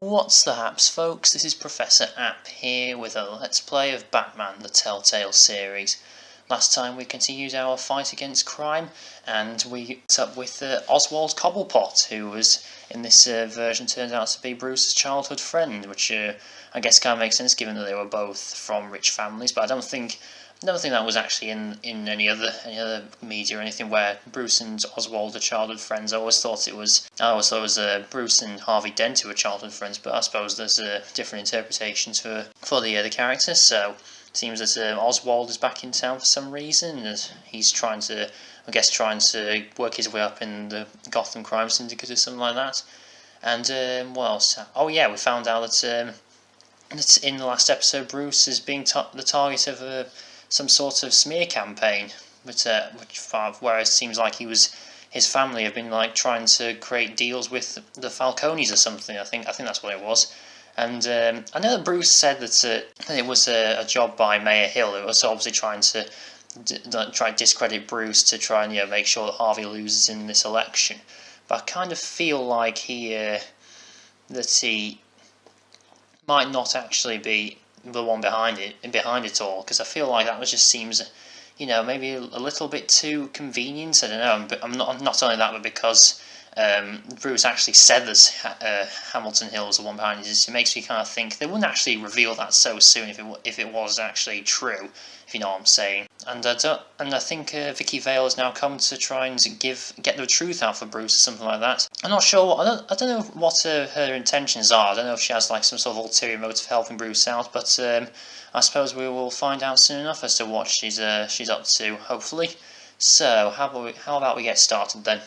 What's the haps, folks? This is Professor App here with a Let's Play of Batman, the Telltale Series. Last time we continued our fight against crime, and we met up with Oswald Cobblepot, who was, in this version, turns out to be Bruce's childhood friend, which I guess kind of makes sense given that they were both from rich families, but I don't think that was actually in any other media or anything where Bruce and Oswald are childhood friends. I always thought it was Bruce and Harvey Dent who were childhood friends, but I suppose there's different interpretations for the characters. So it seems that Oswald is back in town for some reason, and he's trying to work his way up in the Gotham Crime Syndicate or something like that. And what else? Oh yeah, we found out that in the last episode, Bruce is being the target of some sort of smear campaign, whereas it seems like his family have been like trying to create deals with the Falcones or something. I think that's what it was. And I know that Bruce said that it was a job by Mayor Hill. It was obviously trying to try to discredit Bruce to try and make sure that Harvey loses in this election. But I kind of feel like he might not actually be the one behind it all, because I feel like that just seems, maybe a little bit too convenient. I don't know. But I'm not only that, but because Bruce actually said that Hamilton Hill was the one behind it, it makes me kind of think they wouldn't actually reveal that so soon if it was actually true, if you know what I'm saying. And I think Vicky Vale has now come to try and get the truth out for Bruce or something like that. I'm not sure. I don't know what her intentions are. I don't know if she has like some sort of ulterior motive for helping Bruce out, but I suppose we will find out soon enough as to what she's up to, hopefully. So how about we get started then?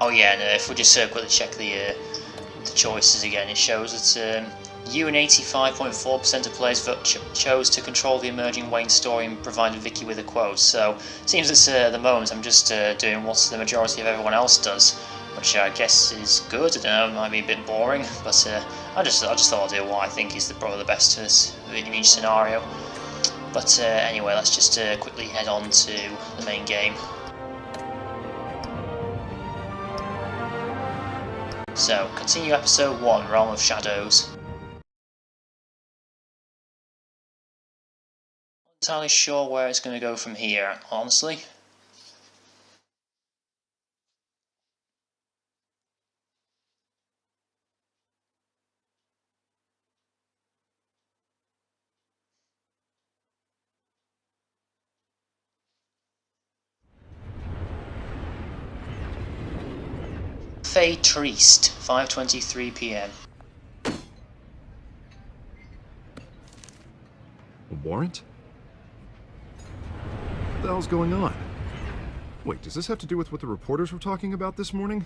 Oh yeah, and if we just quickly check the choices again, it shows that you and 85.4% of players chose to control the emerging Wayne story and provided Vicky with a quote. So it seems that at the moment I'm just doing what the majority of everyone else does, which I guess is good. I don't know, it might be a bit boring, but I just thought I'd do what I think is probably the best in each scenario. But anyway, let's just quickly head on to the main game. So, continue episode 1, Realm of Shadows. Not entirely sure where it's going to go from here, honestly. Fay Triest, 5:23 p.m. A warrant? What the hell's going on? Wait, does this have to do with what the reporters were talking about this morning?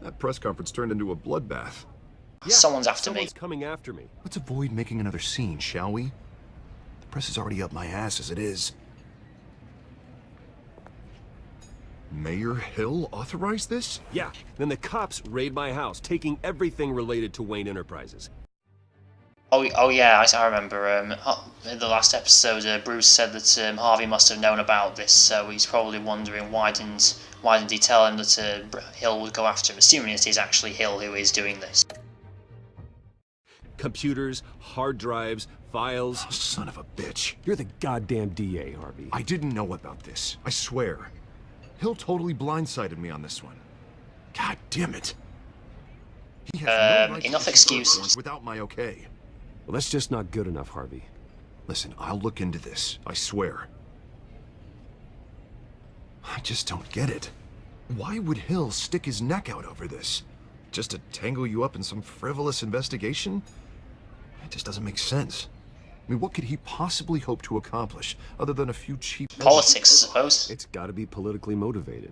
That press conference turned into a bloodbath. Yeah, someone's after me. Someone's coming after me. Let's avoid making another scene, shall we? The press is already up my ass as it is. Mayor Hill authorized this? Yeah, then the cops raid my house, taking everything related to Wayne Enterprises. Oh yeah, I remember. In the last episode, Bruce said that Harvey must have known about this, so he's probably wondering why didn't he tell him that Hill would go after him, assuming it is actually Hill who is doing this. Computers, hard drives, files. Oh, son of a bitch. You're the goddamn DA, Harvey. I didn't know about this, I swear. Hill totally blindsided me on this one. God damn it. He has no right enough to excuses. without my okay. Well, that's just not good enough, Harvey. Listen, I'll look into this, I swear. I just don't get it. Why would Hill stick his neck out over this? Just to tangle you up in some frivolous investigation? It just doesn't make sense. I mean, what could he possibly hope to accomplish other than a few cheap... Politics, I suppose. It's gotta be politically motivated.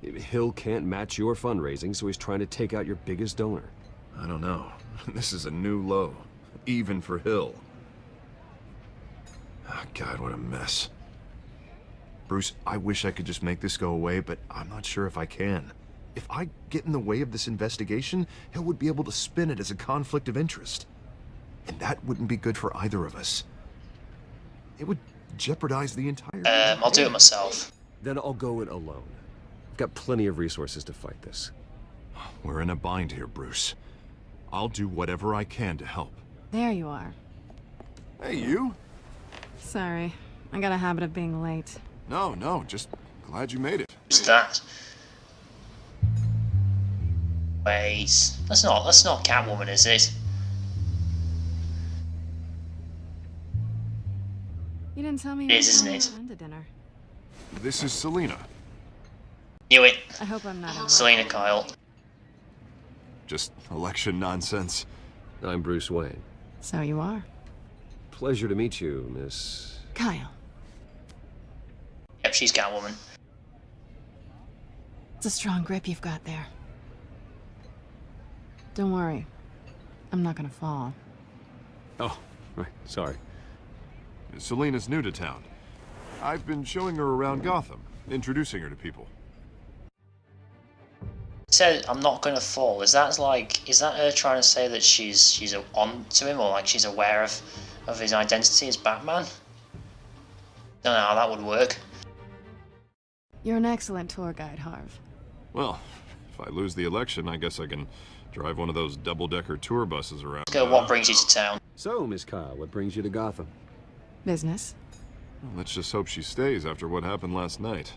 Hill can't match your fundraising, so he's trying to take out your biggest donor. I don't know. This is a new low. Even for Hill. Oh, God, what a mess. Bruce, I wish I could just make this go away, but I'm not sure if I can. If I get in the way of this investigation, Hill would be able to spin it as a conflict of interest. And that wouldn't be good for either of us. It would jeopardize the entire... I'll do it myself. Then I'll go it alone. I've got plenty of resources to fight this. We're in a bind here, Bruce. I'll do whatever I can to help. There you are. Hey, you? Sorry, I got a habit of being late. No, just glad you made it. Who's that? Wait, that's not Catwoman, is it? You didn't tell me It is, you were isn't it? going to dinner. This is Selina. Knew it. I hope I'm not. Selina Kyle. Just election nonsense. I'm Bruce Wayne. So you are. Pleasure to meet you, Miss... Kyle. Yep, she's Catwoman. It's a strong grip you've got there. Don't worry. I'm not gonna fall. Oh, right, sorry. Selina's new to town. I've been showing her around Gotham, introducing her to people. Said I'm not gonna fall. Is that her trying to say that she's on to him, or like she's aware of his identity as Batman? Don't know how that would work. You're an excellent tour guide, Harv. Well, if I lose the election, I guess I can drive one of those double-decker tour buses around. Let's go. What brings you to town? So, Miss Kyle, what brings you to Gotham? Business. Well, let's just hope she stays after what happened last night.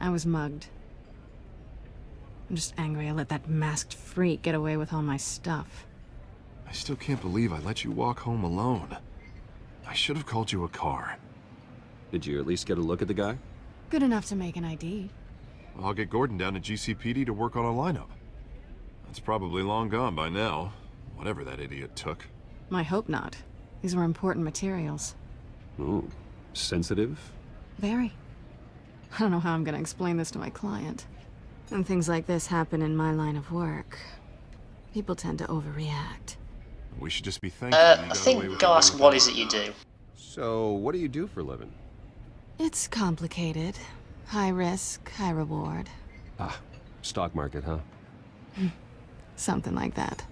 I was mugged. I'm just angry I let that masked freak get away with all my stuff. I still can't believe I let you walk home alone. I should have called you a car. Did you at least get a look at the guy? Good enough to make an ID. Well, I'll get Gordon down to GCPD to work on a lineup. That's probably long gone by now, whatever that idiot took. I hope not. These were important materials. Ooh, sensitive? Very. I don't know how I'm gonna explain this to my client. When things like this happen in my line of work, people tend to overreact. We should just be thankful you got I away think with go it ask without what is it you do? So, what do you do for a living? It's complicated. High risk, high reward. Ah, stock market, huh? Something like that.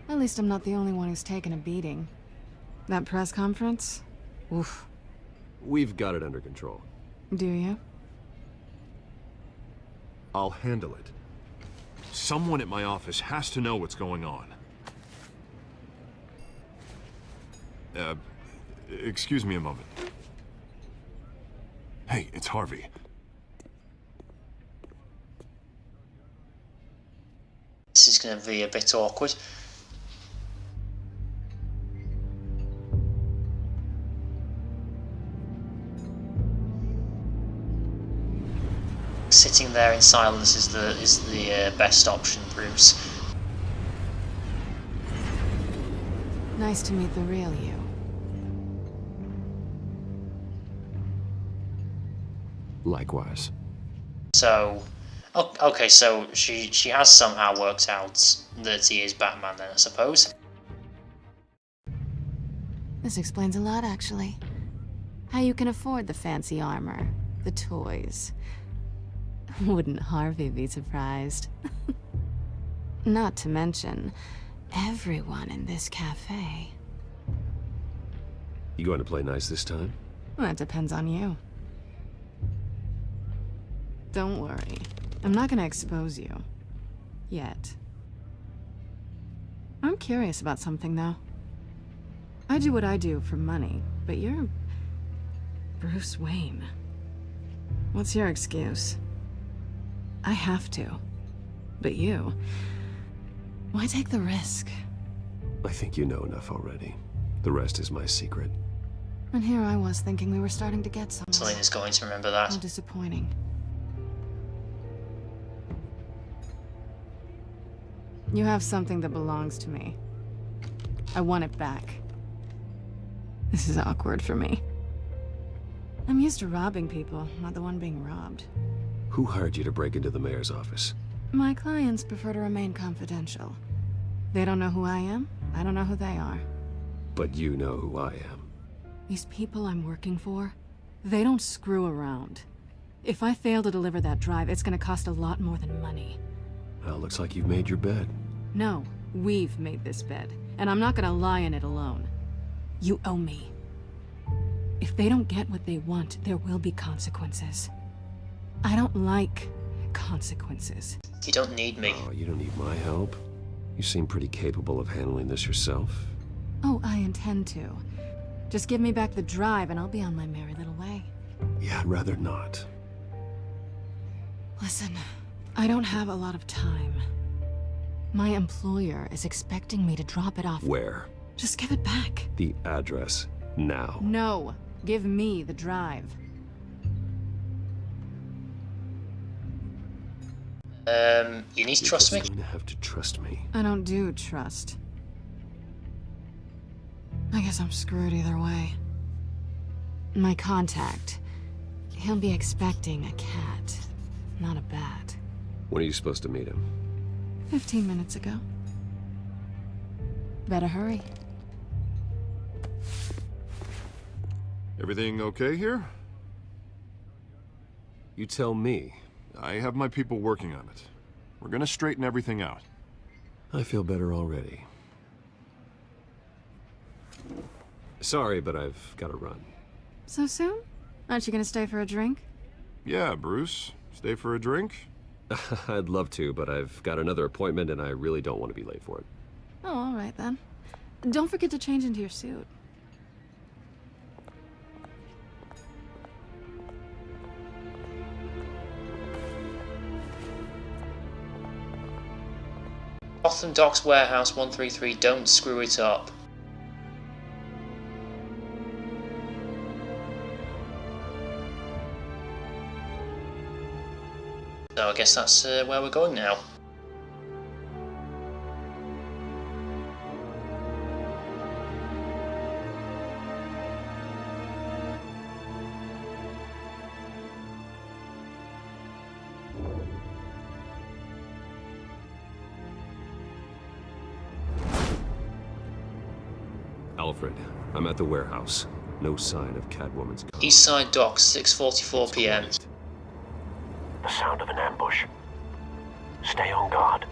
At least I'm not the only one who's taken a beating. That press conference? Oof. We've got it under control. Do you? I'll handle it. Someone at my office has to know what's going on. Excuse me a moment. Hey, it's Harvey. This is going to be a bit awkward. Sitting there in silence is the best option, Bruce. Nice to meet the real you. Likewise. So, okay, so she has somehow worked out that he is Batman then, I suppose. This explains a lot, actually. How you can afford the fancy armor, the toys. Wouldn't Harvey be surprised? Not to mention, everyone in this cafe. You going to play nice this time? Well, that depends on you. Don't worry. I'm not gonna expose you. Yet. I'm curious about something, though. I do what I do for money, but you're... Bruce Wayne. What's your excuse? I have to. But you... Why take the risk? I think you know enough already. The rest is my secret. And here I was thinking we were starting to get somewhere. Selina's going to remember How that. disappointing. You have something that belongs to me. I want it back. This is awkward for me. I'm used to robbing people, not the one being robbed. Who hired you to break into the mayor's office? My clients prefer to remain confidential. They don't know who I am, I don't know who they are. But you know who I am. These people I'm working for, they don't screw around. If I fail to deliver that drive, it's gonna cost a lot more than money. Well, looks like you've made your bed. No, We've made this bed, and I'm not gonna lie in it alone. You owe me. If they don't get what they want, there will be consequences. I don't like consequences. You don't need me. Oh, you don't need my help. You seem pretty capable of handling this yourself. Oh, I intend to. Just give me back the drive and I'll be on my merry little way. Yeah, I'd rather not. Listen, I don't have a lot of time. My employer is expecting me to drop it off. Where? Just give it back. The address, now. No, give me the drive. You need to trust me. You're going to have to trust me. I don't do trust. I guess I'm screwed either way. My contact, he'll be expecting a cat, not a bat. When are you supposed to meet him? 15 minutes ago. Better hurry. Everything okay here? You tell me. I have my people working on it. We're gonna straighten everything out. I feel better already. Sorry, but I've got to run. So soon? Aren't you gonna stay for a drink? Yeah, Bruce. Stay for a drink? I'd love to, but I've got another appointment and I really don't want to be late for it. Oh, all right then. Don't forget to change into your suit. Gotham Docks Warehouse 133, don't screw it up. So I guess that's where we're going now. Alfred, I'm at the warehouse. No sign of Catwoman's car. East Side Docks, 6:44 p.m. The sound of an ambush. Stay on guard.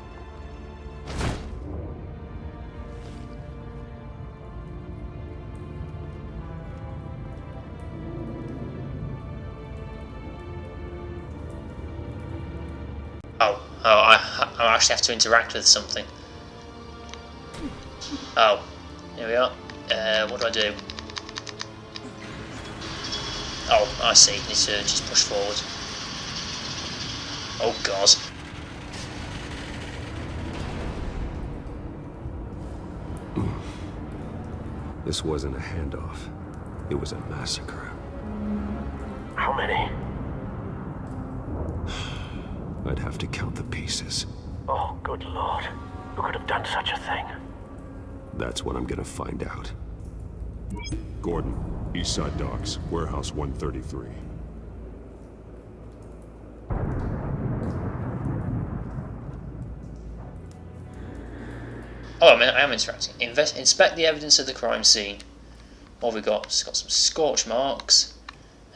I actually have to interact with something. Oh, here we are. What do I do? Oh, I see. Need to just push forward. Oh God. This wasn't a handoff. It was a massacre. How many? I'd have to count the pieces. Oh, good Lord. Who could have done such a thing? That's what I'm gonna find out. Gordon, East Side Docks, Warehouse 133. Oh, I am interacting. Inspect the evidence of the crime scene. What have we got? It's got some scorch marks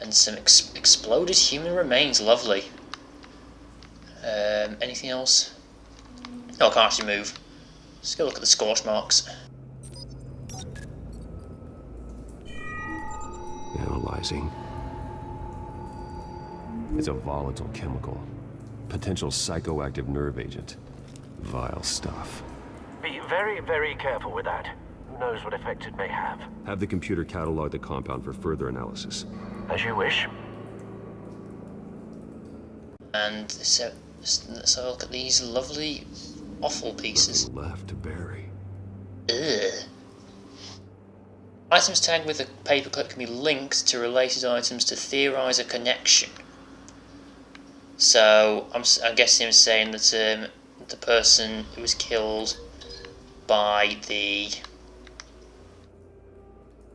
and some exploded human remains. Lovely. Anything else? No, I can't actually move. Let's go look at the scorch marks. Analyzing. It's a volatile chemical. Potential psychoactive nerve agent. Vile stuff. Be very, very careful with that. Who knows what effect it may have? Have the computer catalog the compound for further analysis. As you wish. And so let's have a look at these lovely offal pieces. Nothing left to bury. Ugh. Items tagged with a paperclip can be linked to related items to theorise a connection. So I'm guessing I'm saying that the person who was killed by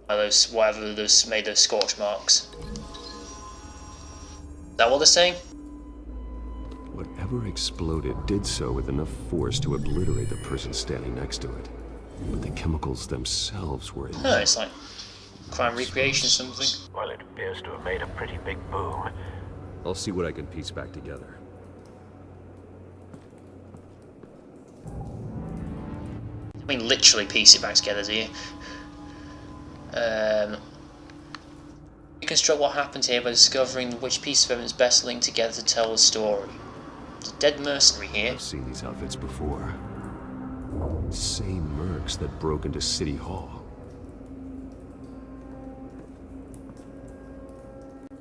those whatever those made those scorch marks. Is that what they're saying? Whatever exploded did so with enough force to obliterate the person standing next to it. But the chemicals themselves were Oh, it's like crime recreation or something. Well, it appears to have made a pretty big boom. I'll see what I can piece back together. mean literally piece it back together, do you? Reconstruct what happened here by discovering which piece of evidence best linked together to tell the story. There's a dead mercenary here. I've seen these outfits before. Same mercs that broke into City Hall.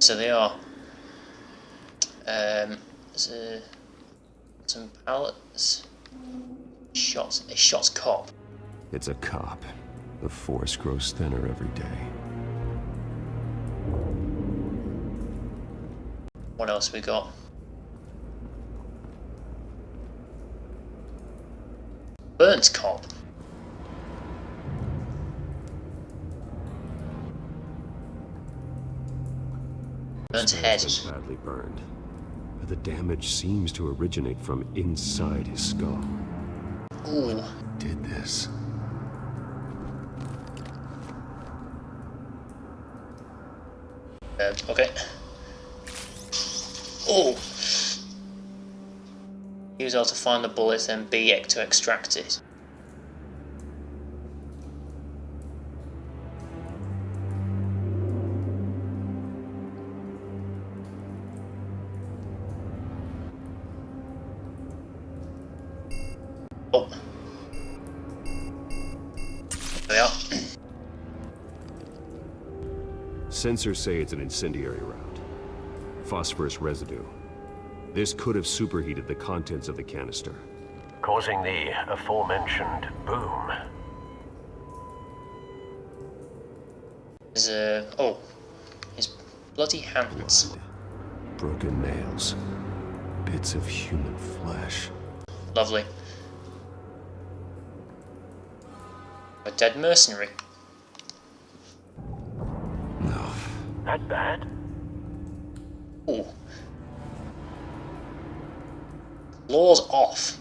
So they are. There's some pallets. Shots. A shot's cop. It's a cop. The force grows thinner every day. What else we got? Burnt cop. Burnt This head. man's been badly burned, but the damage seems to originate from inside his skull. Ooh. Did this? Okay. Oh! Use L to find the bullets, then B to extract it. Oh. There we are. Sensors say it's an incendiary round. Phosphorus residue. This could have superheated the contents of the canister. Causing the aforementioned boom. There's oh. His bloody hands. Blood. Broken nails. Bits of human flesh. Lovely. A dead mercenary. No. That bad? Ooh. Claws off.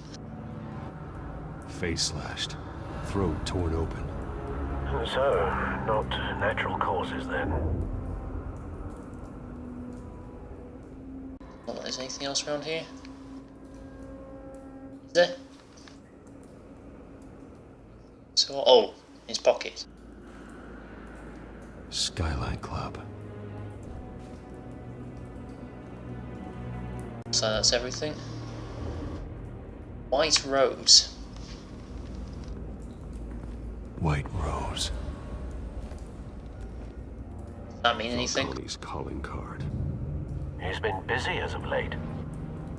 Face slashed. Throat torn open. So, not natural causes then. Well, is there anything else around here? Is there? So, oh, his pocket. Skyline Club. So that's everything. White rose. White Rose. Does that mean anything? Falcone's calling card. He's been busy as of late.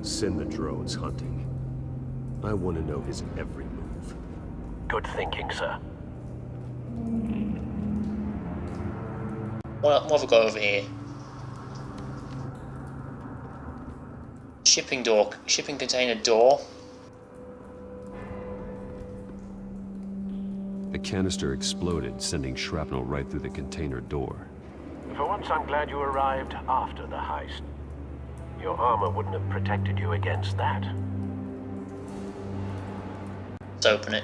Send the drones hunting. I want to know his every move. Good thinking, sir. What have we got over here? Shipping container door. The canister exploded, sending shrapnel right through the container door. For once, I'm glad you arrived after the heist. Your armor wouldn't have protected you against that. Let's open it.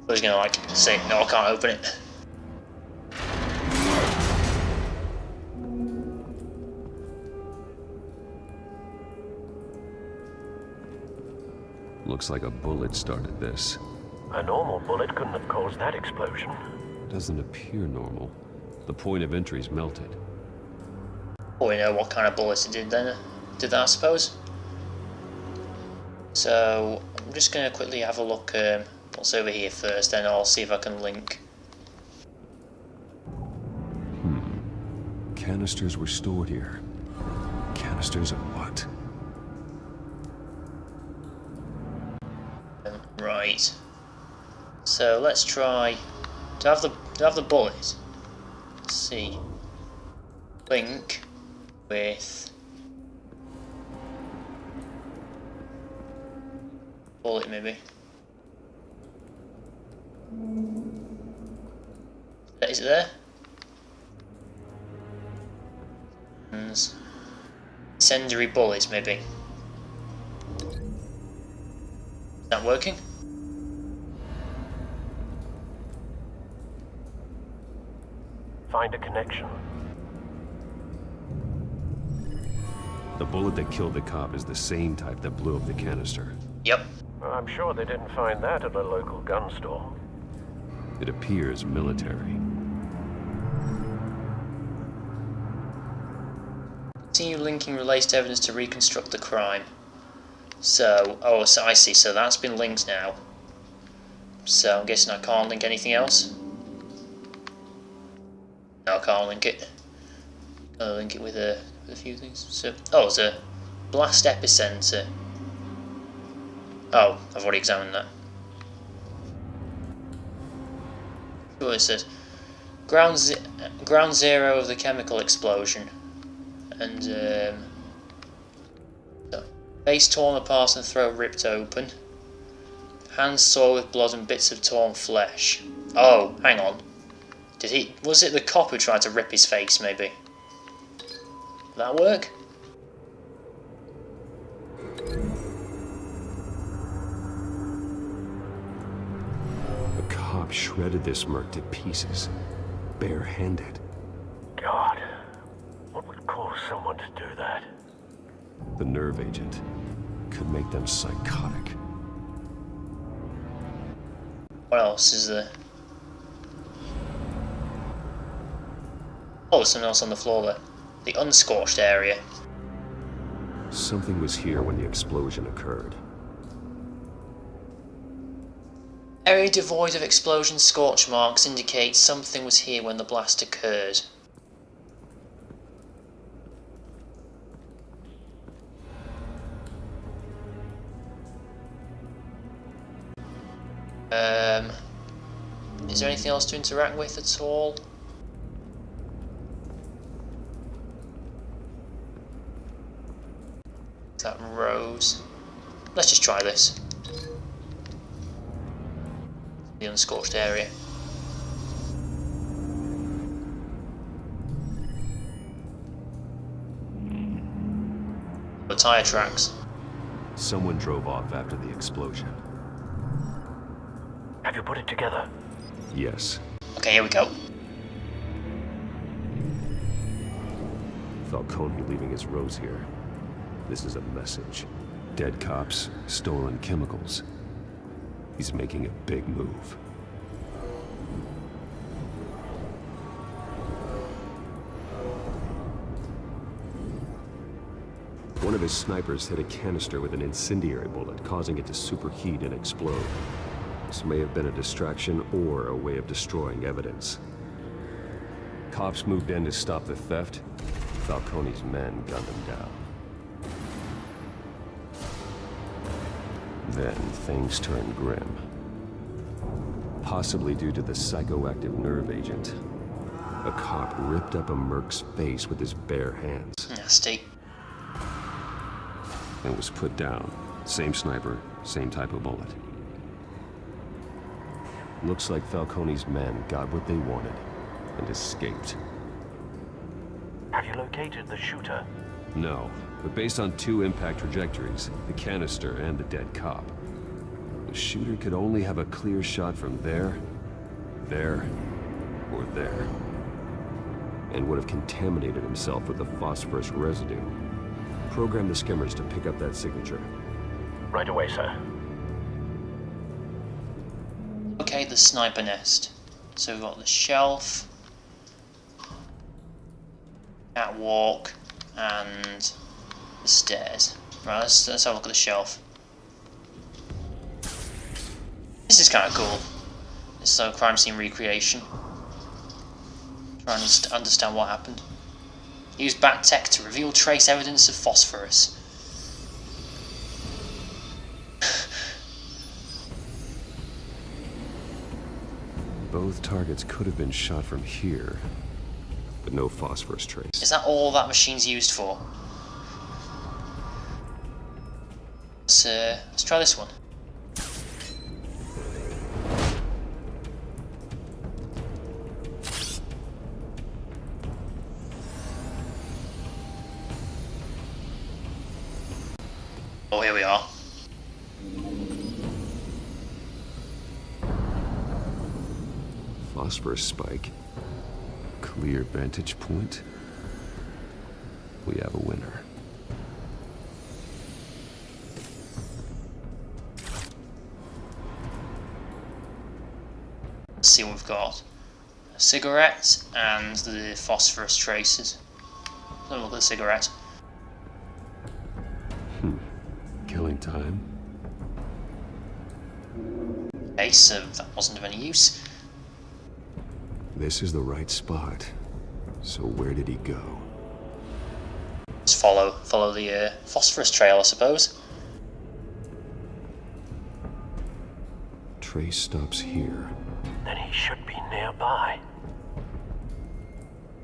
I was gonna say no, I can't open it. Looks like a bullet started this. A normal bullet couldn't have caused that explosion. Doesn't appear normal. The point of entry's melted. Oh, we know what kind of bullets it did then. Did that, I suppose? So, I'm just going to quickly have a look what's over here first, then I'll see if I can link. Canisters were stored here. Canisters of what? Right. So let's try to have the bullet. Let's see. Link with bullet maybe. Is it there? And incendiary bullets maybe. Is that working? Find a connection. The bullet that killed the cop is the same type that blew up the canister. Yep. I'm sure they didn't find that at a local gun store. It appears military. Continue linking related evidence to reconstruct the crime. So I see, so that's been linked now. So I'm guessing I can't link anything else? No, I can't link it. I'll link it with a few things. So, there's a blast epicenter. Oh, I've already examined that. What it says. Ground zero of the chemical explosion. And, face torn apart and throat ripped open. Hands sore with blood and bits of torn flesh. Oh, hang on. Was it the cop who tried to rip his face, maybe? Did that work? The cop shredded this merc to pieces, barehanded. God, what would cause someone to do that? The nerve agent could make them psychotic. What else is there? Oh, there's something else on the floor there. The unscorched area. Something was here when the explosion occurred. Area devoid of explosion scorch marks indicates something was here when the blast occurred. Is there anything else to interact with at all? That rose. Let's just try this. The unscorched area. The tire tracks. Someone drove off after the explosion. Have you put it together? Yes. Okay, here we go. Falcone leaving his rose here. This is a message. Dead cops, stolen chemicals. He's making a big move. One of his snipers hit a canister with an incendiary bullet, causing it to superheat and explode. This may have been a distraction or a way of destroying evidence. Cops moved in to stop the theft. Falcone's men gunned him down. Then things turned grim. Possibly due to the psychoactive nerve agent. A cop ripped up a merc's face with his bare hands. Nasty. And was put down. Same sniper, same type of bullet. Looks like Falcone's men got what they wanted and escaped. Have you located the shooter? No, but based on two impact trajectories, the canister and the dead cop, the shooter could only have a clear shot from there, or there, and would have contaminated himself with the phosphorus residue. Program the skimmers to pick up that signature. Right away, sir. Okay, the sniper nest. So we've got the shelf, catwalk, and the stairs. Right, let's have a look at the shelf. This is kind of cool. It's a crime scene recreation. Trying to understand what happened. Use bat tech to reveal trace evidence of phosphorus. Both targets could have been shot from here, but no phosphorus trace. Is that all that machine's used for? Let's try this one. Oh, here we are. Phosphorus spike. Clear vantage point. We have a winner. Let's see what we've got. A cigarette and the phosphorus traces. Let's have a look at the cigarette. Killing time. Okay, so that wasn't of any use. This is the right spot. So where did he go? Let's follow the phosphorus trail, I suppose. Trace stops here. Then he should be nearby.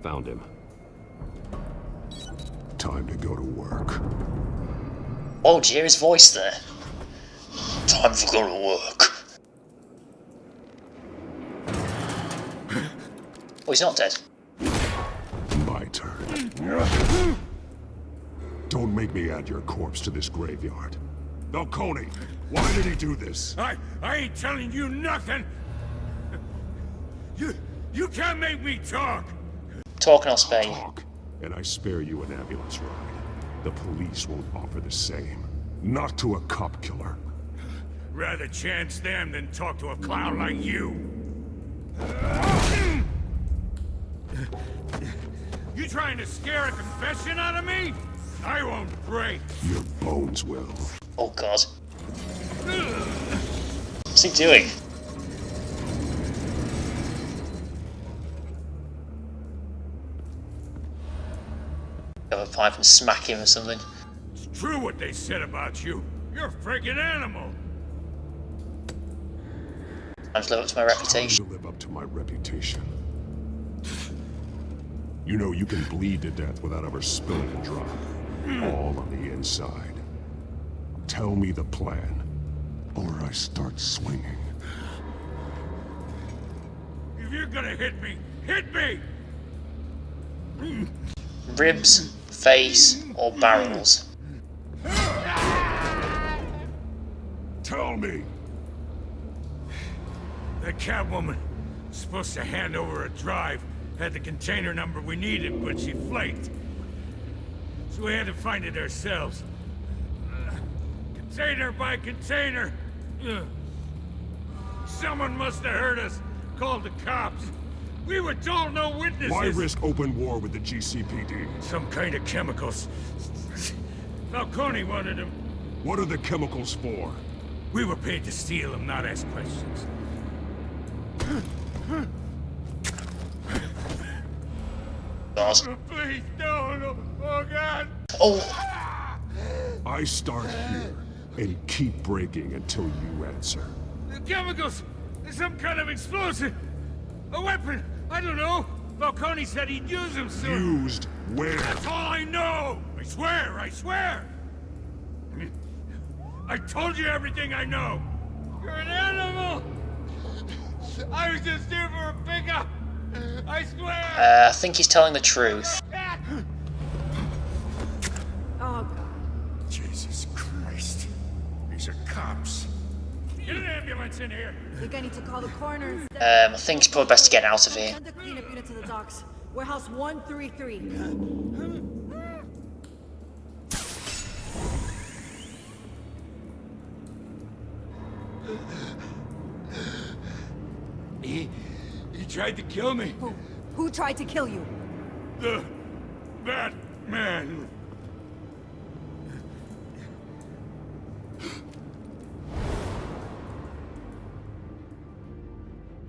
Found him. Time to go to work. Oh, did you hear his voice there? Time for go to work. Oh, he's not dead. My turn. Don't make me add your corpse to this graveyard. Falcone, why did he do this? I ain't telling you nothing. You can't make me talk. Talk and I'll spare you. Talk, and I spare you an ambulance ride. The police won't offer the same. Not to a cop killer. Rather chance them than talk to a clown like you. You trying to scare a confession out of me? I won't break. Your bones will. Oh god. What's he doing? Have a pipe and smack him or something. It's true what they said about you. You're a freaking animal. Time to live up to my reputation. To live up to my reputation. You know you can bleed to death without ever spilling a drop. All on the inside. Tell me the plan, or I start swinging. If you're gonna hit me, hit me! Ribs, face, or barrels? Tell me! The Catwoman was supposed to hand over a drive. Had the container number we needed, but she flaked. So we had to find it ourselves. Container by container. Someone must have heard us. Called the cops. We were told no witnesses. Why risk open war with the GCPD? Some kind of chemicals. Falcone wanted them. What are the chemicals for? We were paid to steal them, not ask questions. God. Please don't. Oh God. Oh, I start here and keep breaking until you answer. The chemicals. There's some kind of explosive. A weapon. I don't know. Falcone said he'd use them soon. Used where? That's all I know. I swear. I swear. I told you everything I know. You're an animal. I was just here for a pickup. I swear. I think he's telling the truth. Oh, God. Jesus Christ. These are cops. Get an ambulance in here. I think I need to call the coroner instead. I think it's probably best to get out of here. Send the cleanup unit to the docks. Warehouse 133. He tried to kill me. Who tried to kill you? The Batman.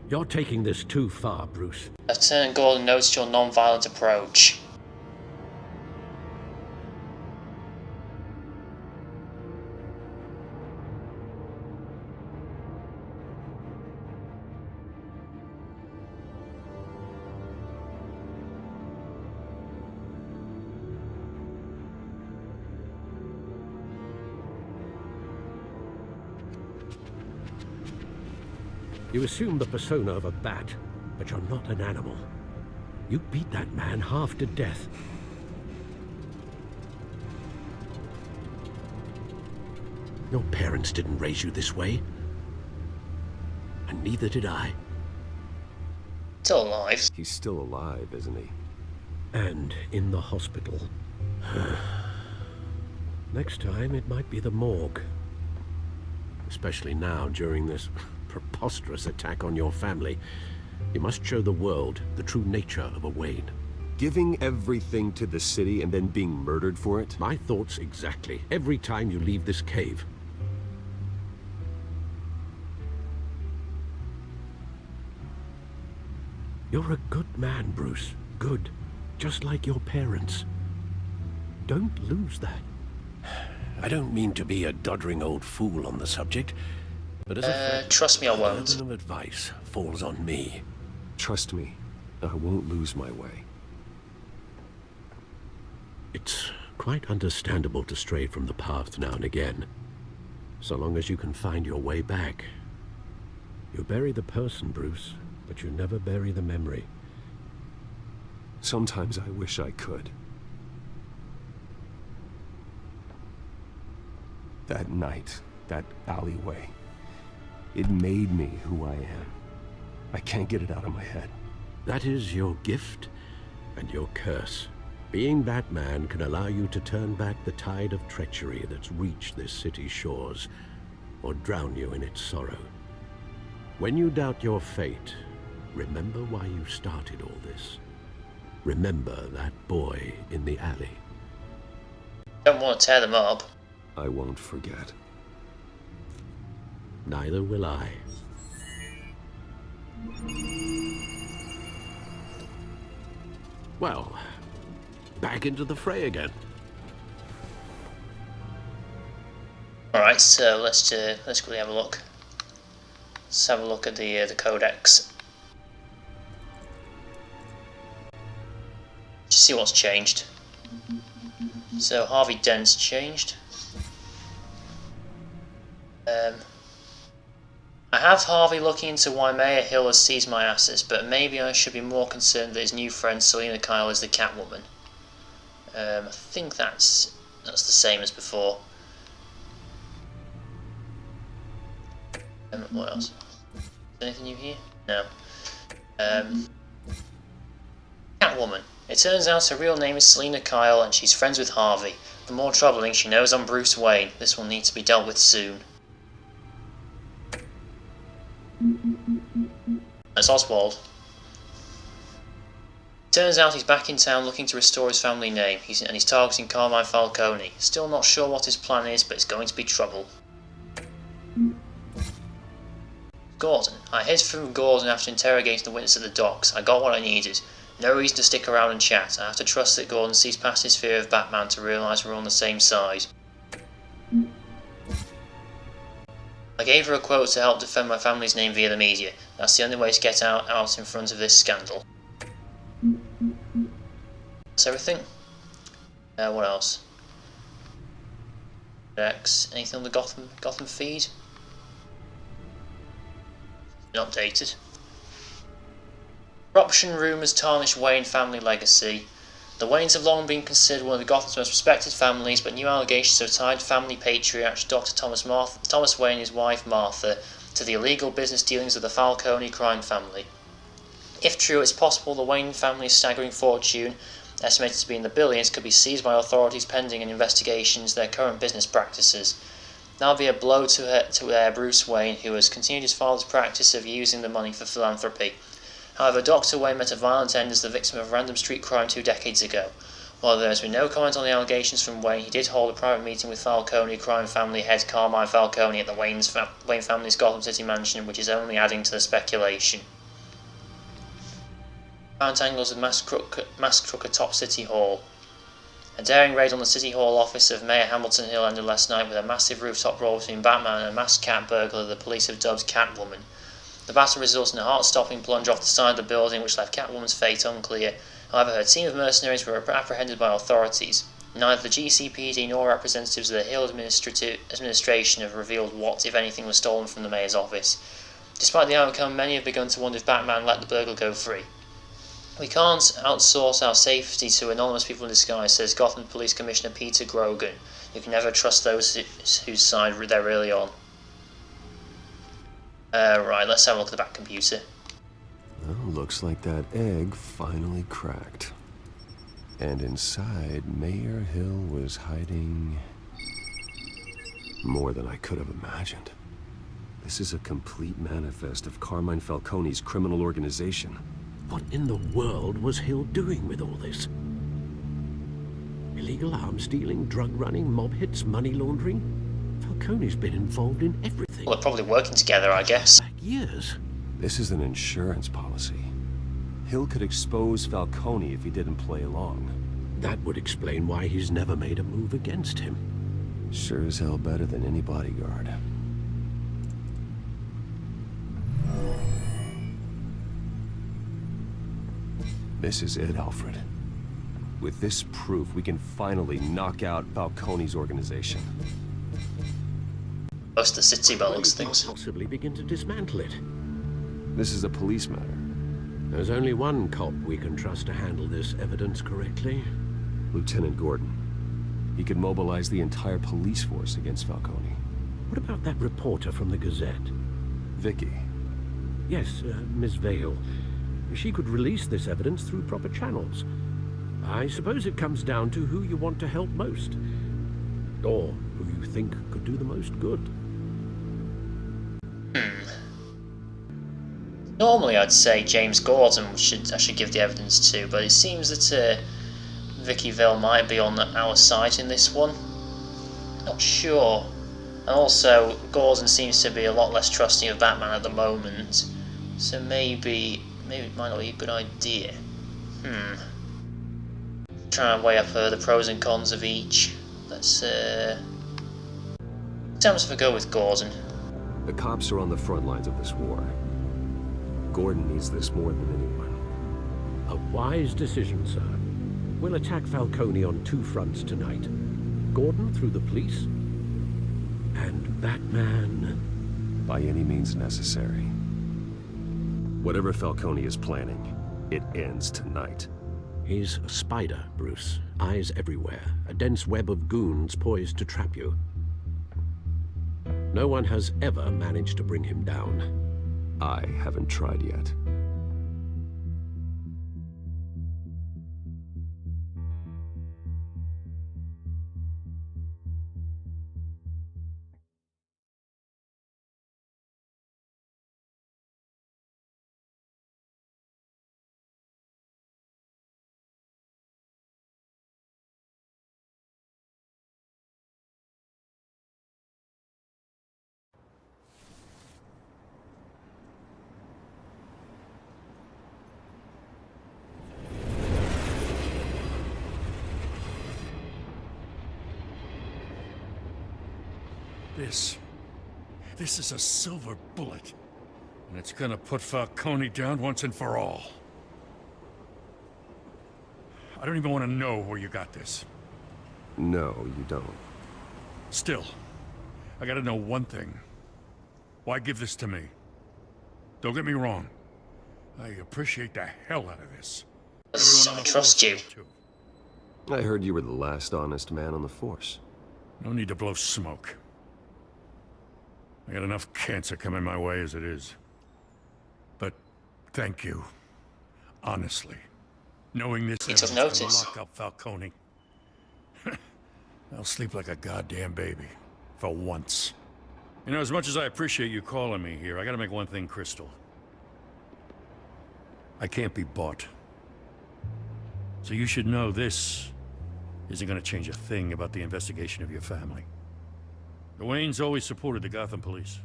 You're taking this too far, Bruce. Lieutenant Gordon noticed your non-violent approach. You assume the persona of a bat, but you're not an animal. You beat that man half to death. Your parents didn't raise you this way. And neither did I. Still alive. He's still alive, isn't he? And in the hospital. Next time, it might be the morgue. Especially now, during this preposterous attack on your family. You must show the world the true nature of a Wayne. Giving everything to the city and then being murdered for it? My thoughts exactly. Every time you leave this cave. You're a good man, Bruce. Good. Just like your parents. Don't lose that. I don't mean to be a doddering old fool on the subject, but as a friend, trust me, I won't. the burden of advice falls on me. Trust me, I won't lose my way. It's quite understandable to stray from the path now and again, so long as you can find your way back. You bury the person, Bruce, but you never bury the memory. Sometimes I wish I could. That night, that alleyway, it made me who I am. I can't get it out of my head. That is your gift and your curse. Being Batman can allow you to turn back the tide of treachery that's reached this city's shores, or drown you in its sorrow. When you doubt your fate, remember why you started all this. Remember that boy in the alley. Don't want to tear them up. I won't forget. Neither will I. Well, back into the fray again. Alright, so let's quickly have a look. Let's have a look at the codex. Just see what's changed. So Harvey Dent's changed. I have Harvey looking into why Mayor Hill has seized my assets, but maybe I should be more concerned that his new friend Selina Kyle is the Catwoman. I think that's the same as before. What else? Is there anything new here? No. Catwoman. It turns out her real name is Selina Kyle and she's friends with Harvey. The more troubling, she knows I'm Bruce Wayne. This will need to be dealt with soon. That's Oswald. Turns out he's back in town looking to restore his family name, and he's targeting Carmine Falcone. Still not sure what his plan is, but it's going to be trouble. Gordon. I hid from Gordon after interrogating the witness at the docks. I got what I needed. No reason to stick around and chat. I have to trust that Gordon sees past his fear of Batman to realise we're on the same side. I gave her a quote to help defend my family's name via the media. That's the only way to get out in front of this scandal. That's everything. What else? Anything on the Gotham feed? Been updated. Corruption rumours tarnish Wayne family legacy. The Waynes have long been considered one of Gotham's most respected families, but new allegations have tied family patriarch Dr. Thomas Wayne and his wife Martha to the illegal business dealings of the Falcone crime family. If true, it's possible the Wayne family's staggering fortune, estimated to be in the billions, could be seized by authorities pending an investigation into their current business practices. That would be a blow to Bruce Wayne, who has continued his father's practice of using the money for philanthropy. However, Dr. Wayne met a violent end as the victim of random street crime 2 decades ago. While there has been no comment on the allegations from Wayne, he did hold a private meeting with Falcone crime family head Carmine Falcone at the Wayne family's Gotham City mansion, which is only adding to the speculation. Found angles of mass crook atop City Hall. A daring raid on the City Hall office of Mayor Hamilton Hill ended last night with a massive rooftop brawl between Batman and a masked cat burglar the police have dubbed Catwoman. The battle resulted in a heart-stopping plunge off the side of the building which left Catwoman's fate unclear. However, her team of mercenaries were apprehended by authorities. Neither the GCPD nor representatives of the Hill administration have revealed what, if anything, was stolen from the mayor's office. Despite the outcome, many have begun to wonder if Batman let the burglar go free. We can't outsource our safety to anonymous people in disguise, says Gotham Police Commissioner Peter Grogan. You can never trust those whose side they're really on. Right, let's have a look at the back computer. Well, looks like that egg finally cracked. And inside, Mayor Hill was hiding more than I could have imagined. This is a complete manifest of Carmine Falcone's criminal organization. What in the world was Hill doing with all this? Illegal arms dealing, drug running, mob hits, money laundering? Falcone's been involved in everything. Well, they're probably working together, I guess. Back years. This is an insurance policy. Hill could expose Falcone if he didn't play along. That would explain why he's never made a move against him. Sure as hell better than any bodyguard. This is it, Alfred. With this proof, we can finally knock out Falcone's organization. Most of the city buildings Could things. possibly begin to dismantle it. This is a police matter. There's only one cop we can trust to handle this evidence correctly. Lieutenant Gordon. He could mobilize the entire police force against Falcone. What about that reporter from the Gazette? Vicky. Yes, Miss Vale. She could release this evidence through proper channels. I suppose it comes down to who you want to help most. Or who you think could do the most good. Normally I'd say James Gordon I should give the evidence to, but it seems that Vicky Vale might be on our side in this one. Not sure. And also, Gordon seems to be a lot less trusting of Batman at the moment, so maybe it might not be a good idea. Try and weigh up the pros and cons of each. Let's if I go with Gordon. The cops are on the front lines of this war. Gordon needs this more than anyone. A wise decision, sir. We'll attack Falcone on two fronts tonight. Gordon through the police, and Batman... by any means necessary. Whatever Falcone is planning, it ends tonight. He's a spider, Bruce. Eyes everywhere. A dense web of goons poised to trap you. No one has ever managed to bring him down. I haven't tried yet. This is a silver bullet. And it's gonna put Falcone down once and for all. I don't even want to know where you got this. No, you don't. Still, I gotta know one thing. Why give this to me? Don't get me wrong. I appreciate the hell out of this. I trust you. I heard you were the last honest man on the force. No need to blow smoke. I got enough cancer coming my way as it is. But thank you. Honestly. Knowing this He took evidence will notice. lock up Falcone. I'll sleep like a goddamn baby. For once. You know, as much as I appreciate you calling me here, I gotta make one thing crystal. I can't be bought. So you should know this isn't gonna change a thing about the investigation of your family. The Waynes always supported the Gotham police.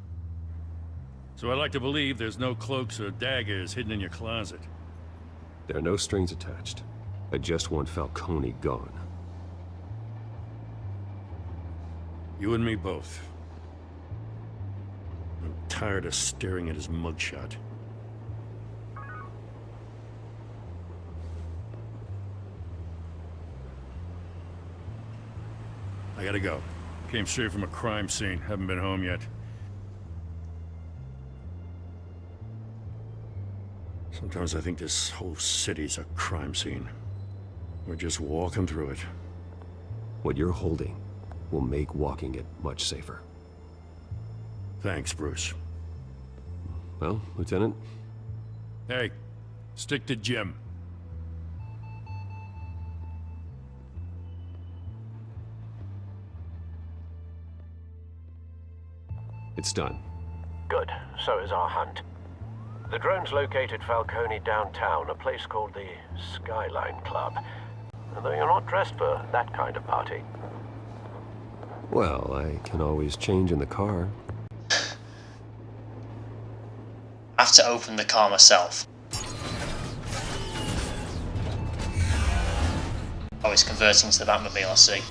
So I like to believe there's no cloaks or daggers hidden in your closet. There are no strings attached. I just want Falcone gone. You and me both. I'm tired of staring at his mugshot. I gotta go. Came straight from a crime scene. Haven't been home yet. Sometimes I think this whole city's a crime scene. We're just walking through it. What you're holding will make walking it much safer. Thanks, Bruce. Well, Lieutenant? Hey, stick to Jim. It's done. Good. So is our hunt. The drones located Falcone downtown, a place called the Skyline Club. Though you're not dressed for that kind of party. Well, I can always change in the car. I have to open the car myself. Oh, it's converting to the Batmobile, I see.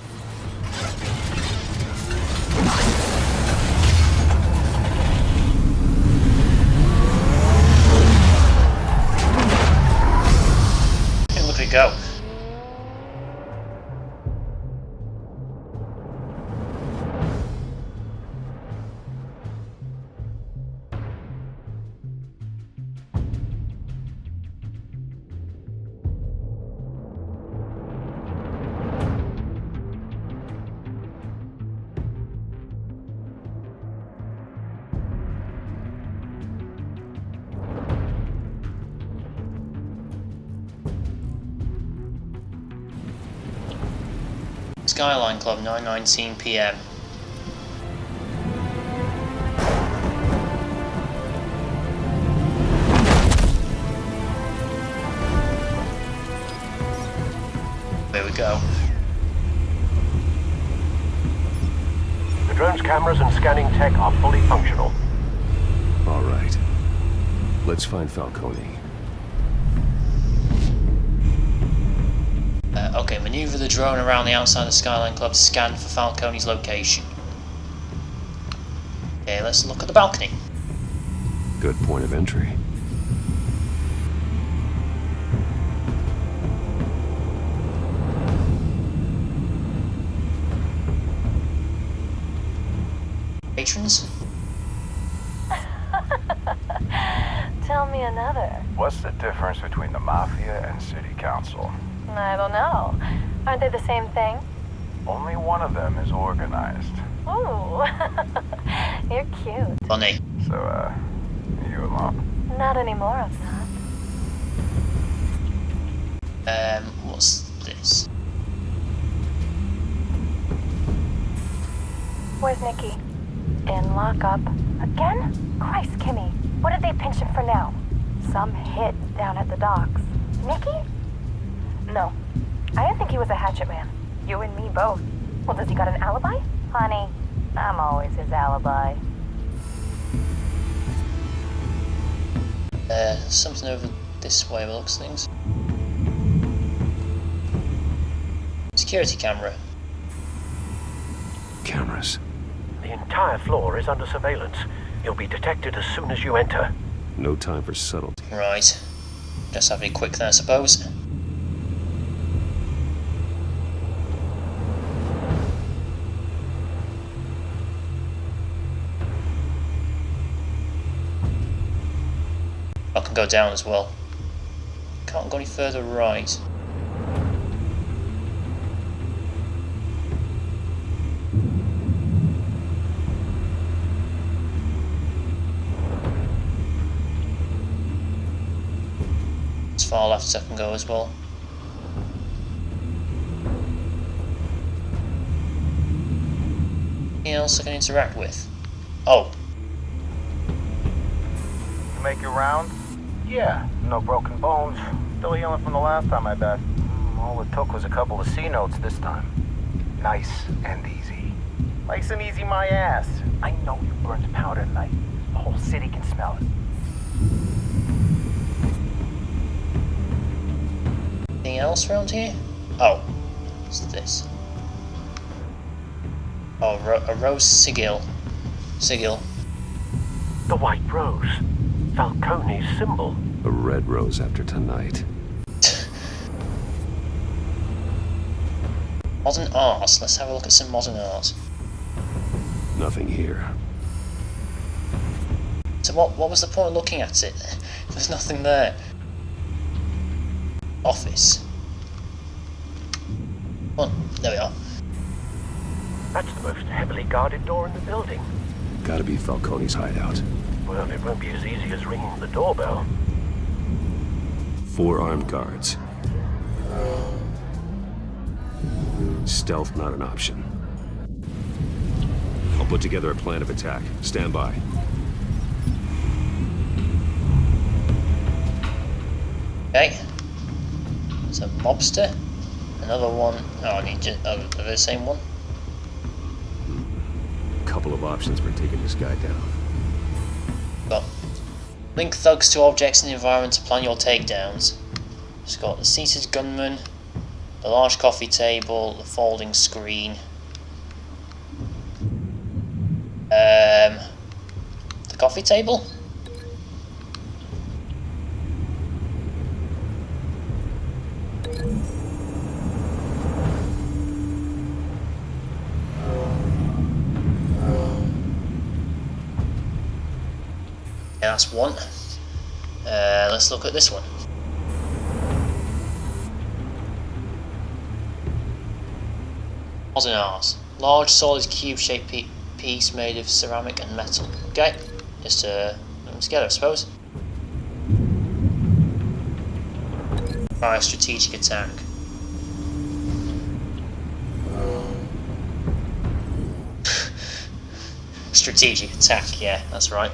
Hey, look at it go. Skyline Club, 9:19 PM. There we go. The drone's cameras and scanning tech are fully functional. All right. Let's find Falcone. Okay, maneuver the drone around the outside of the Skyline Club to scan for Falcone's location. Okay, let's look at the balcony. Good point of entry. Patrons? Tell me another. What's the difference between the Mafia and City Council? I don't know. Aren't they the same thing? Only one of them is organized. Ooh. You're cute. Funny. So, you alone? Not anymore, I'm not. What's this? Where's Nikki? In lockup. Again? Christ, Kimmy. What did they pinch him for now? Some hit down at the docks. Nikki? No. I didn't think he was a hatchet man. You and me both. Well, does he got an alibi? Honey, I'm always his alibi. Something over this way by the looks of things. Security camera. Cameras. The entire floor is under surveillance. You'll be detected as soon as you enter. No time for subtlety. Right. Just have to be quick then, I suppose. I can go down as well. Can't go any further right. As far left as I can go as well. Anything else I can interact with? Oh. You make your round? Yeah, no broken bones. Still healing from the last time, I bet. All it took was a couple of C notes this time. Nice and easy. Nice and easy my ass. I know you burned powder tonight. The whole city can smell it. Anything else around here? Oh. What's this? Oh, a rose sigil. Sigil. The white rose. Falcone's symbol. A red rose after tonight. Modern art. Let's have a look at some modern art. Nothing here. So what was the point of looking at it? There's nothing there. Office. Oh, there we are. That's the most heavily guarded door in the building. Gotta be Falcone's hideout. Well, it won't be as easy as ringing the doorbell. 4 armed guards. Stealth not an option. I'll put together a plan of attack. Stand by. Okay. It's a mobster. Another one. Oh, I need just the same one. Couple of options for taking this guy down. Got link thugs to objects in the environment to plan your takedowns. It's got the seated gunman, the large coffee table, the folding screen. The coffee table? Yeah, that's one. Let's look at this one. Odds and R's. Large solid cube-shaped piece made of ceramic and metal. Okay, just put them together, I suppose. Fire strategic attack. Strategic attack, yeah, that's right.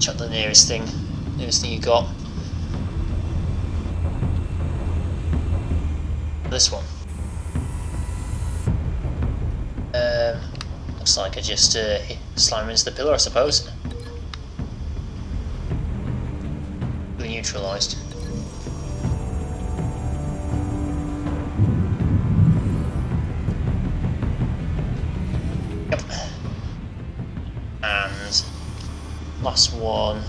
Chuck the nearest thing you got. This one. Looks like I just slam him into the pillar, I suppose. Fully neutralised. Yep. And last one.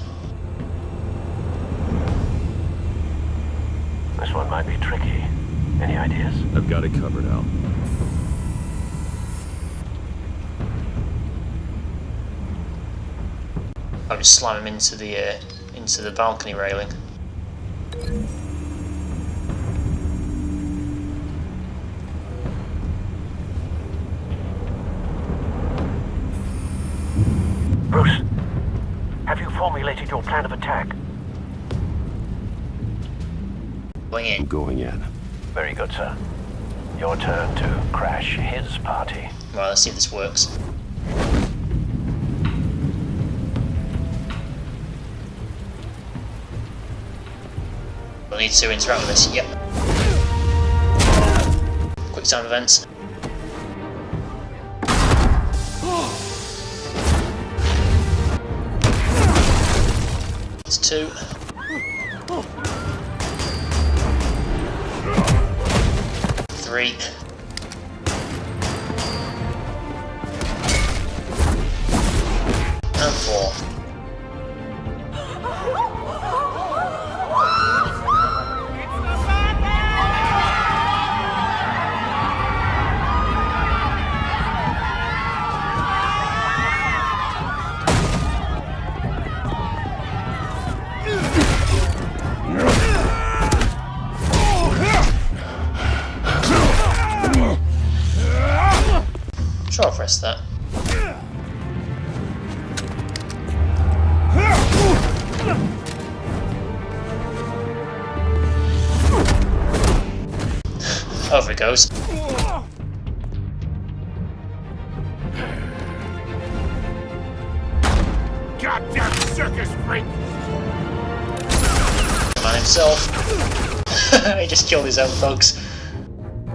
This one might be tricky. Any ideas? I've got it covered, Al. I'll just slam him into the balcony railing. Bruce, have you formulated your plan of attack? Going in. I'm going in. Very good, sir. Your turn to crash his party. Right, let's see if this works. We'll need to interact with this. Yep. Quick time events. It's 2. 3. And 4. Sure, I'll press that. Over it goes. Goddamn circus freak! The man himself. He just killed his own thugs.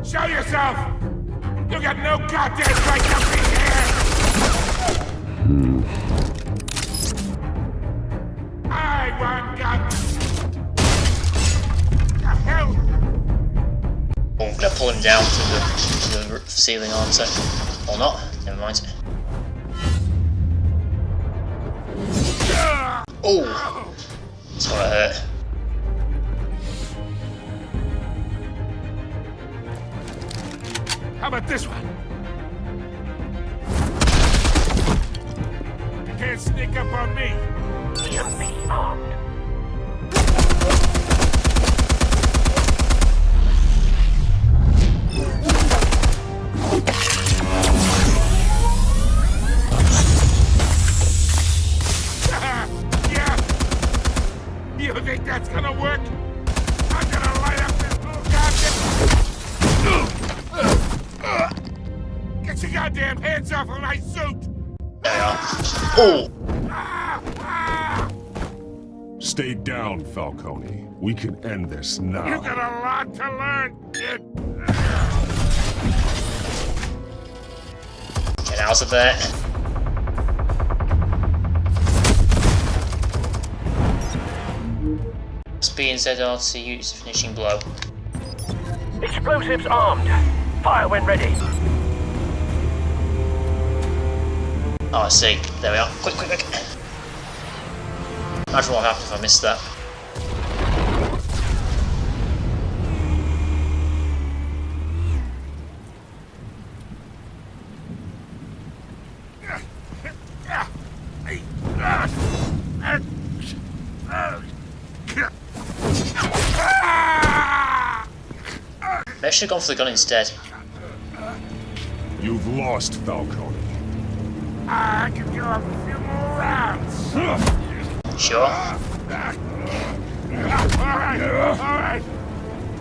Show yourself! You got no goddamn right to be here! I want guns! The hell? Oh, I'm gonna pull him down to the ceiling answer. Or not, never mind. Oh! That's gotta hurt. How about this one? You can't sneak up on me! EMP armed. Yeah! You think that's gonna work? I'm gonna light up this little goddamn... Get your goddamn hands off of my suit! There you are. Oh! Stay down, Falcone. We can end this now. You got a lot to learn, kid. Get out of there. Speed and ZRT use the finishing blow. Explosives armed. Fire when ready. Oh, I see. There we are. Quick, quick, quick. Imagine what happened if I missed that. Maybe I should have gone for the gun instead. You've lost, Falcone. I'll give you a few more rounds. Sure. Alright.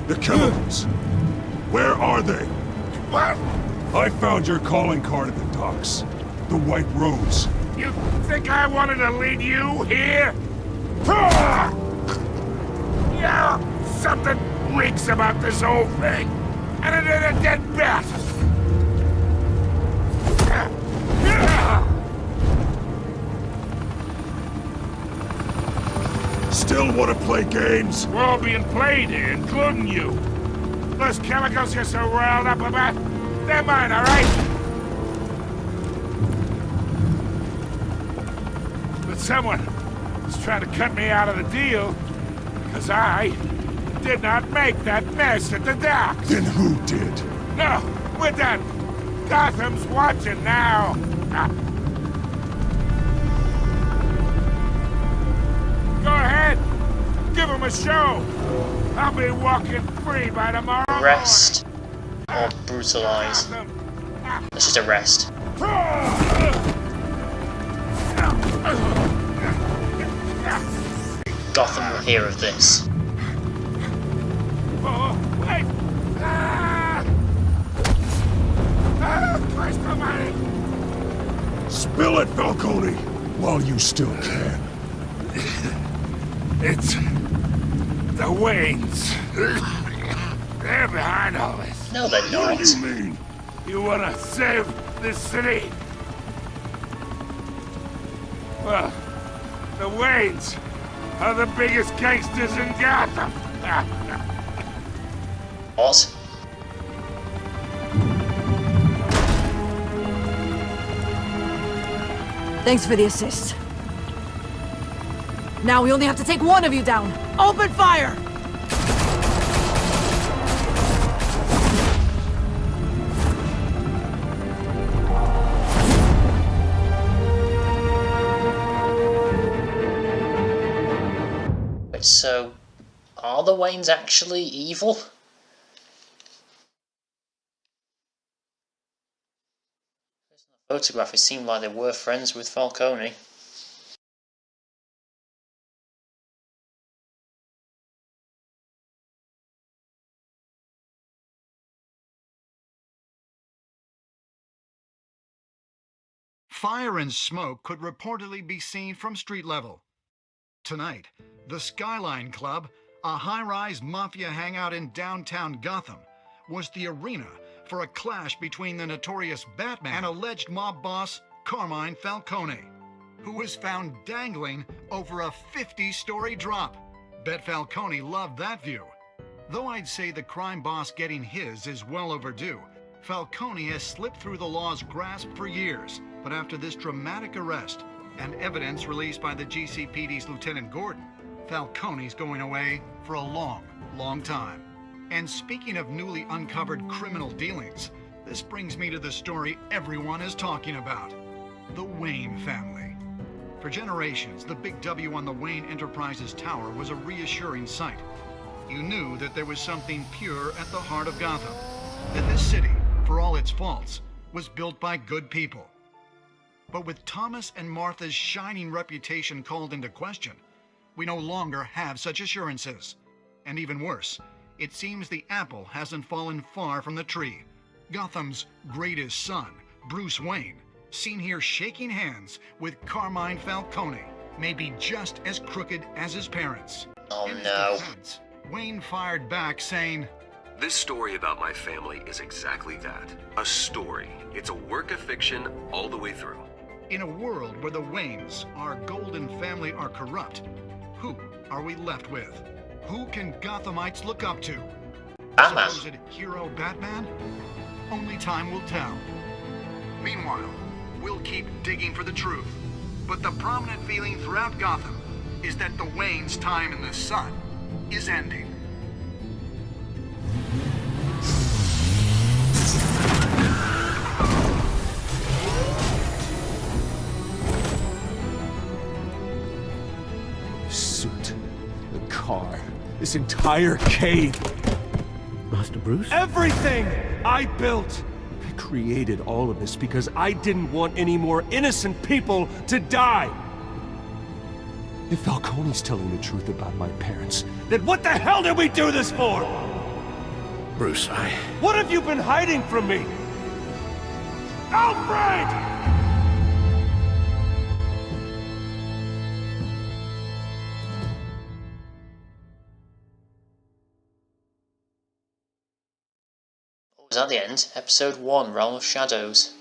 The chemicals. Where are they? What? I found your calling card at the docks. The White Rose. You think I wanted to lead you here? Yeah, something reeks about this whole thing. And it ain't a dead bat. Still want to play games? We're all being played here, including you. Those chemicals you're so riled up about, they're mine, all right? But someone is trying to cut me out of the deal because I did not make that mess at the docks. Then who did? No, we're done. Gotham's watching now. Go ahead. Give him a show. I'll be walking free by tomorrow. Arrest or brutalize. Let's just arrest. Gotham will hear of this. Oh, wait. Christ almighty. Spill it, Falcone, while you still can. It's the Waynes. They're behind all this. No, they're not. What do you mean? You wanna save this city? Well, the Waynes are the biggest gangsters in Gotham. What? Thanks for the assist. Now we only have to take one of you down. Open fire! Wait, so are the Waynes actually evil? Photograph, it seemed like they were friends with Falcone. Fire and smoke could reportedly be seen from street level. Tonight, the Skyline Club, a high-rise mafia hangout in downtown Gotham, was the arena for a clash between the notorious Batman and alleged mob boss Carmine Falcone, who was found dangling over a 50-story drop. Bet Falcone loved that view. Though I'd say the crime boss getting his is well overdue, Falcone has slipped through the law's grasp for years. But after this dramatic arrest and evidence released by the GCPD's Lieutenant Gordon, Falcone's going away for a long, long time. And speaking of newly uncovered criminal dealings, this brings me to the story everyone is talking about: the Wayne family. For generations, the big W on the Wayne Enterprises Tower was a reassuring sight. You knew that there was something pure at the heart of Gotham, that this city, for all its faults, was built by good people. But with Thomas and Martha's shining reputation called into question, we no longer have such assurances. And even worse, it seems the apple hasn't fallen far from the tree. Gotham's greatest son, Bruce Wayne, seen here shaking hands with Carmine Falcone, may be just as crooked as his parents. Oh In his no. defense, Wayne fired back saying, This story about my family is exactly that. A story. It's a work of fiction all the way through. in a world where the Waynes, our golden family, are corrupt, who are we left with? Who can Gothamites look up to? Batman. Supposed hero Batman? Only time will tell. Meanwhile, we'll keep digging for the truth. But the prominent feeling throughout Gotham is that the Waynes' time in the sun is ending. The suit, the car, this entire cave. Master Bruce? Everything I built! I created all of this because I didn't want any more innocent people to die! If Falcone's telling the truth about my parents, then what the hell did we do this for? Bruce, What have you been hiding from me? Alfred! Was that the end? Episode 1, Realm of Shadows.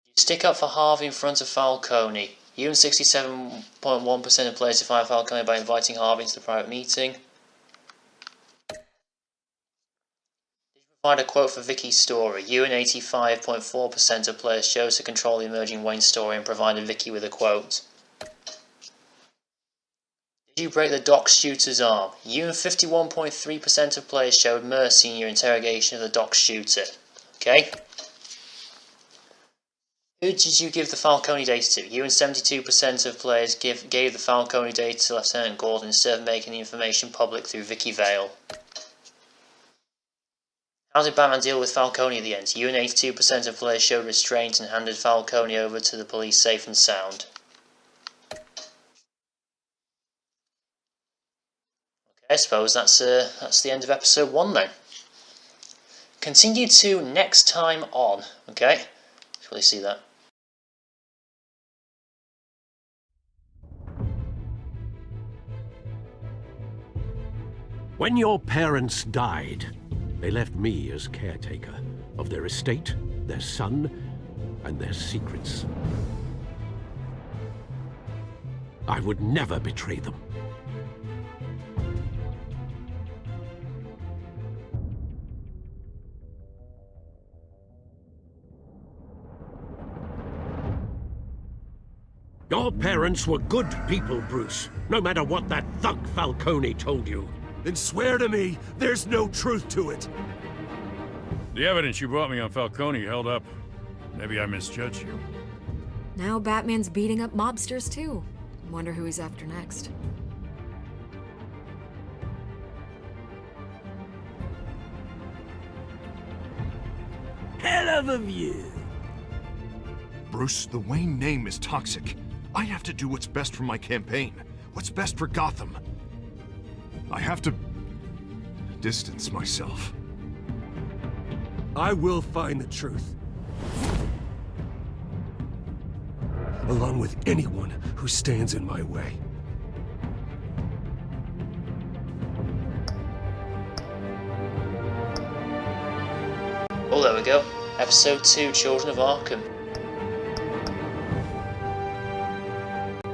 You stick up for Harvey in front of Falcone. You and 67.1% of players defy Falcone by inviting Harvey into the private meeting. Did you provide a quote for Vicky's story? You and 85.4% of players chose to control the emerging Wayne story and provided Vicky with a quote. Did you break the dock shooter's arm? You and 51.3% of players showed mercy in your interrogation of the dock shooter. Okay. Who did you give the Falcone data to? You and 72% of players gave the Falcone data to Lieutenant Gordon instead of making the information public through Vicky Vale. How did Batman deal with Falcone at the end? You and 82% of players showed restraint and handed Falcone over to the police safe and sound. I suppose that's the end of episode 1 then. Continue to next time on. Okay, let's really see that. When your parents died, they left me as caretaker of their estate, their son, and their secrets. I would never betray them. Your parents were good people, Bruce, no matter what that thug Falcone told you. Then swear to me there's no truth to it. The evidence you brought me on Falcone held up. Maybe I misjudged you. Now Batman's beating up mobsters too. Wonder who he's after next. Hell of a view. Bruce, the Wayne name is toxic. I have to do what's best for my campaign. What's best for Gotham. I have to distance myself. I will find the truth. Along with anyone who stands in my way. Oh, there we go. Episode 2, Children of Arkham.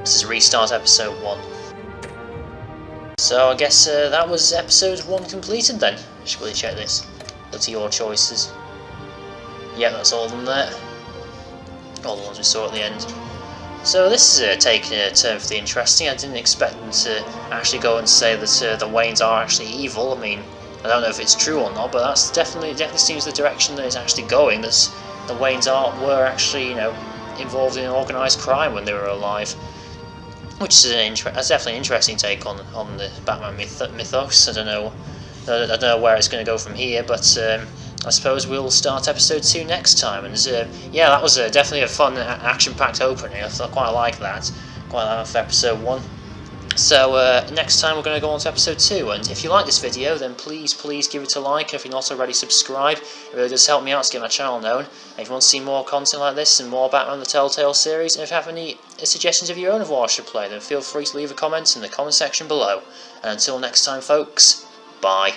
This is restart episode 1. So I guess that was episode 1 completed then. Should really check this. Go to your choices. Yeah, that's all of them there. All the ones we saw at the end. So this is taking a turn for the interesting. I didn't expect them to actually go and say that the Waynes are actually evil. I mean, I don't know if it's true or not, but that's definitely seems the direction that it's actually going. That the Waynes were actually, involved in organised crime when they were alive. Which is that's definitely an interesting take on the Batman mythos. I don't know where it's going to go from here, but I suppose we'll start episode 2 next time. And yeah, that was definitely a fun, action-packed opening. I quite like that. Quite like that for episode 1. So next time we're going to go on to episode 2, and if you like this video then please give it a like. If you're not already, subscribe. It really does help me out to get my channel known. And if you want to see more content like this and more Batman the Telltale series, and if you have any suggestions of your own of what I should play, then feel free to leave a comment in the comment section below. And until next time folks, bye.